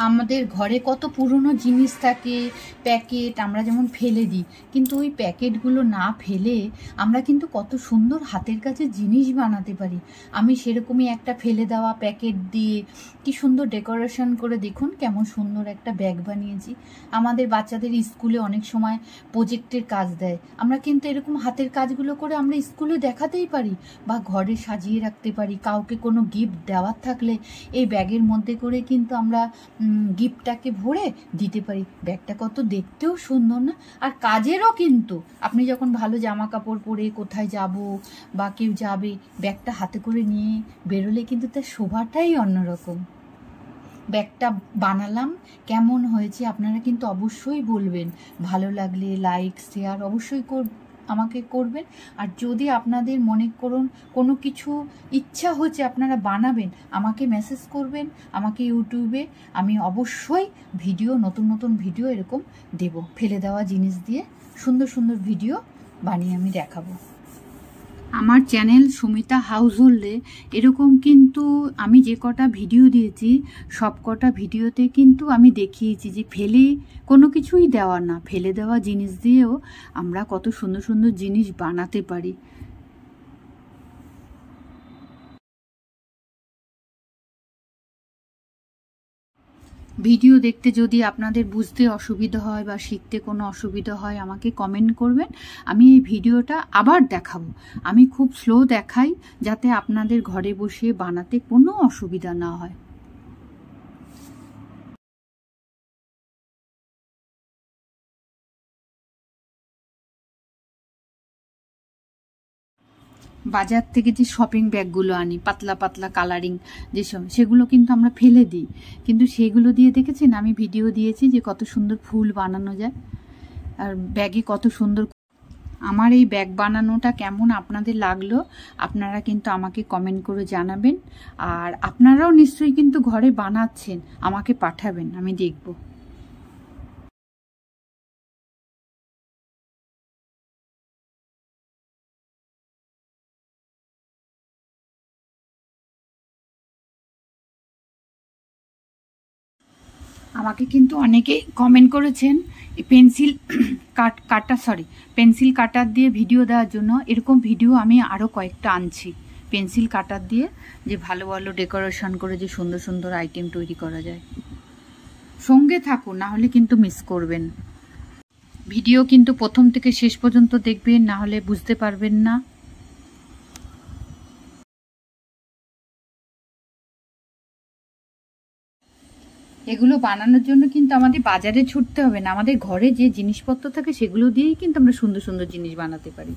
আমাদের ঘরে কত পুরনো জিনিস থাকে, প্যাকেট আমরা যেমন ফেলে দিই, কিন্তু ওই প্যাকেটগুলো না ফেলে আমরা কিন্তু কত সুন্দর হাতের কাছে জিনিস বানাতে পারি। আমি সেরকমই একটা ফেলে দেওয়া প্যাকেট দিয়ে কি সুন্দর ডেকোরেশন করে দেখুন কেমন সুন্দর একটা ব্যাগ বানিয়েছি। আমাদের বাচ্চাদের স্কুলে অনেক সময় প্রজেক্টের কাজ দেয়, আমরা কিন্তু এরকম হাতের কাজগুলো করে আমরা স্কুলে দেখাতেই পারি বা ঘরে সাজিয়ে রাখতে পারি। কাউকে কোনো গিফট দেওয়ার থাকলে এই ব্যাগের মধ্যে করে কিন্তু আমরা গিফটটাকে ভরে দিতে পারি। ব্যাগটা কত দেখতেও সুন্দর না, আর কাজেরও। কিন্তু আপনি যখন ভালো জামা কাপড় পরে কোথায় যাব বা কেউ যাবে, ব্যাগটা হাতে করে নিয়ে বেরোলে কিন্তু তার শোভাটাই অন্যরকম। ব্যাগটা বানালাম, কেমন হয়েছে আপনারা কিন্তু অবশ্যই বলবেন। ভালো লাগলে লাইক শেয়ার অবশ্যই আমাকে করবেন। আর যদি আপনাদের মনে করুন কোনো কিছু ইচ্ছা হচ্ছে আপনারা বানাবেন, আমাকে মেসেজ করবেন, আমাকে ইউটিউবে আমি অবশ্যই ভিডিও, নতুন নতুন ভিডিও এরকম দেব। ফেলে দেওয়া জিনিস দিয়ে সুন্দর সুন্দর ভিডিও বানিয়ে আমি দেখাবো। আমার চ্যানেল সুমিতা হাউসহোল্ডে এরকম কিন্তু আমি যে কটা ভিডিও দিয়েছি সব কটা ভিডিওতে কিন্তু আমি দেখিয়েছি যে ফেলে কোনো কিছুই দেওয়া না, ফেলে দেওয়া জিনিস দিয়েও আমরা কত সুন্দর সুন্দর জিনিস বানাতে পারি। ভিডিও দেখতে যদি আপনাদের বুঝতে অসুবিধা হয় বা শিখতে কোনো অসুবিধা হয় আমাকে কমেন্ট করবেন, আমি এই ভিডিওটা আবার দেখাবো। আমি খুব স্লো দেখাই যাতে আপনাদের ঘরে বসে বানাতে কোনো অসুবিধা না হয়। বাজার থেকে যে শপিং ব্যাগগুলো আনি পাতলা পাতলা কালারিং যেসব, সেগুলো কিন্তু আমরা ফেলে দিই, কিন্তু সেগুলো দিয়ে দেখেছেন আমি ভিডিও দিয়েছি যে কত সুন্দর ফুল বানানো যায় আর ব্যাগে কত সুন্দর। আমার এই ব্যাগ বানানোটা কেমন আপনাদের লাগলো আপনারা কিন্তু আমাকে কমেন্ট করে জানাবেন। আর আপনারাও নিশ্চয়ই কিন্তু ঘরে বানাচ্ছেন, আমাকে পাঠাবেন, আমি দেখব। আমাকে কিন্তু অনেকেই কমেন্ট করেছেন পেন্সিল পেন্সিল কাটার দিয়ে ভিডিও দেওয়ার জন্য। এরকম ভিডিও আমি আরও কয়েকটা আনছি পেন্সিল কাটার দিয়ে, যে ভালো ভালো ডেকোরেশন করে যে সুন্দর সুন্দর আইটেম তৈরি করা যায়। সঙ্গে থাকুন, না হলে কিন্তু মিস করবেন। ভিডিও কিন্তু প্রথম থেকে শেষ পর্যন্ত দেখবেন, না হলে বুঝতে পারবেন না। এগুলো বানানোর জন্য কিন্তু আমাদের বাজারে ছুটতে হবে না, আমাদের ঘরে যে জিনিসপত্র থাকে সেগুলো দিয়েই কিন্তু আমরা সুন্দর সুন্দর জিনিস বানাতে পারি।